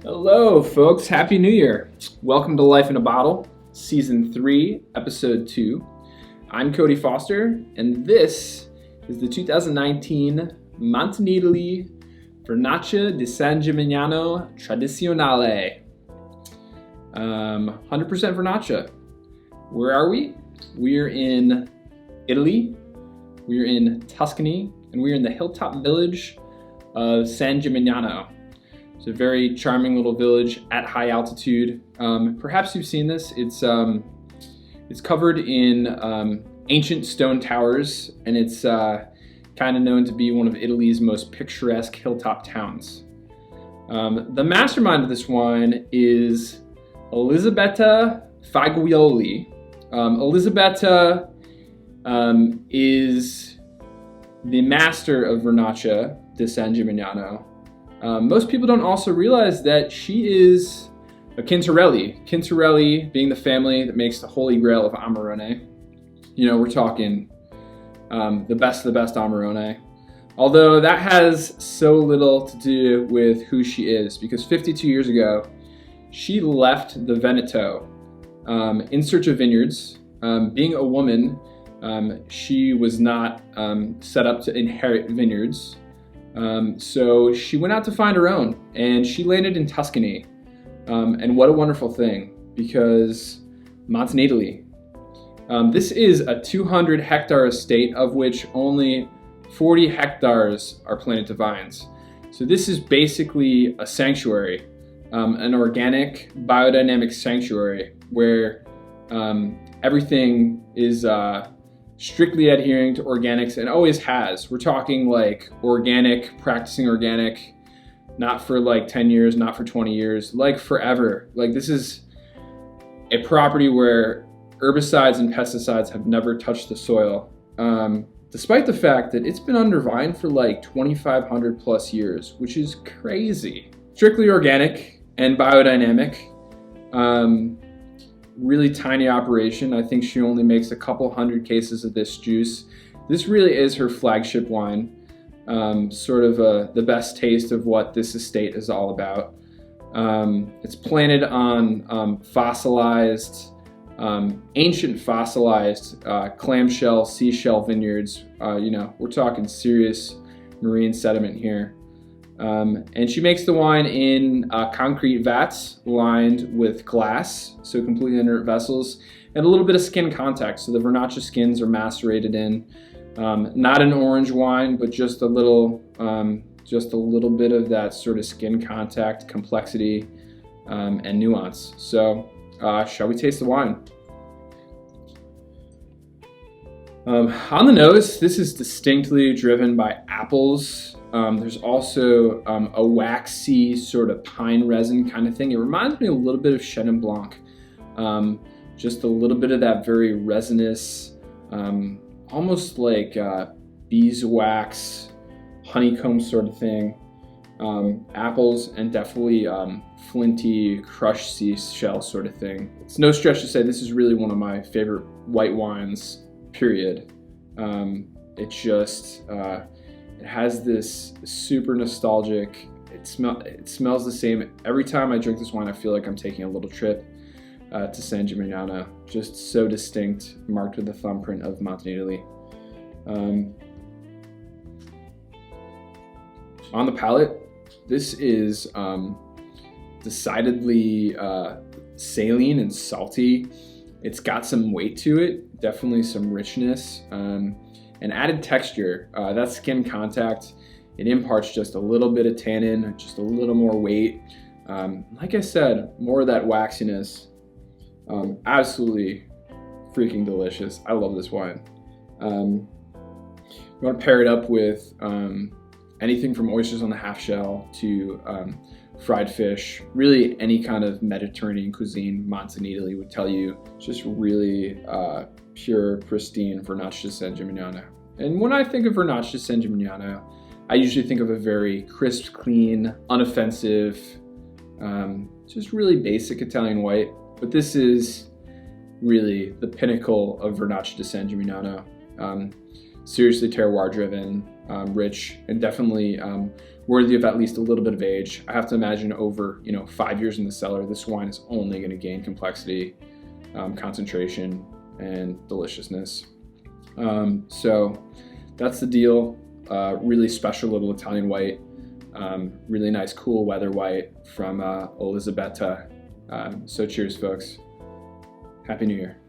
Hello, folks. Happy New Year. Welcome to Life in a Bottle, Season 3, Episode 2. I'm Cody Foster, and this is the 2019 Montenidoli Vernaccia di San Gimignano Tradizionale. 100% Vernaccia. Where are we? We're in Italy, we're in Tuscany, and we're in the hilltop village of San Gimignano. It's a very charming little village at high altitude. Perhaps you've seen this. It's covered in ancient stone towers, and it's kind of known to be one of Italy's most picturesque hilltop towns. The mastermind of this wine is Elisabetta Fagioli. Elisabetta is the master of Vernaccia di San Gimignano. Most people don't also realize that she is a Quintarelli. Quintarelli being the family that makes the holy grail of Amarone. You know, we're talking the best of the best Amarone. Although that has so little to do with who she is, because 52 years ago, she left the Veneto in search of vineyards. Being a woman, she was not set up to inherit vineyards. So she went out to find her own, and she landed in Tuscany. And what a wonderful thing, because Montenidoli. This is a 200-hectare estate, of which only 40 hectares are planted to vines. So this is basically a sanctuary, an organic biodynamic sanctuary where everything is strictly adhering to organics and always has. We're talking like organic, practicing organic, not for like 10 years, not for 20 years, like forever. Like this is a property where herbicides and pesticides have never touched the soil, despite the fact that it's been under vine for like 2,500 plus years, which is crazy. Strictly organic and biodynamic. Really tiny operation. I think she only makes a couple hundred cases of this juice. This really is her flagship wine, sort of the best taste of what this estate is all about. It's planted on fossilized, ancient fossilized clamshell, seashell vineyards. We're talking serious marine sediment here. And she makes the wine in concrete vats lined with glass, so completely inert vessels, and a little bit of skin contact. So the Vernaccia skins are macerated in. Not an orange wine, but just a little bit of that sort of skin contact, complexity, and nuance. So, shall we taste the wine? On the nose, this is distinctly driven by apples. There's also a waxy sort of pine resin kind of thing. It reminds me a little bit of Chenin Blanc. Just a little bit of that very resinous, almost like beeswax, honeycomb sort of thing. Apples and definitely flinty, crushed seashell sort of thing. It's no stretch to say this is really one of my favorite white wines, period. It has this super nostalgic, it smells the same. Every time I drink this wine, I feel like I'm taking a little trip to San Gimignano. Just so distinct, marked with the thumbprint of Montenidoli. On the palate, this is decidedly saline and salty. It's got some weight to it, definitely some richness. And added texture, that skin contact, it imparts just a little bit of tannin, just a little more weight. Like I said, more of that waxiness. Absolutely freaking delicious. I love this wine. You want to pair it up with anything from oysters on the half shell to fried fish. Really any kind of Mediterranean cuisine, Montenidoli would tell you, just really pure, pristine Vernaccia di San Gimignano. And when I think of Vernaccia di San Gimignano, I usually think of a very crisp, clean, unoffensive, just really basic Italian white. But this is really the pinnacle of Vernaccia di San Gimignano. seriously terroir driven, rich, and definitely worthy of at least a little bit of age. I have to imagine over 5 years in the cellar, this wine is only going to gain complexity, concentration, and deliciousness. So that's the deal. Really special little Italian white, really nice cool weather white from Elisabetta. So cheers, folks. Happy New Year.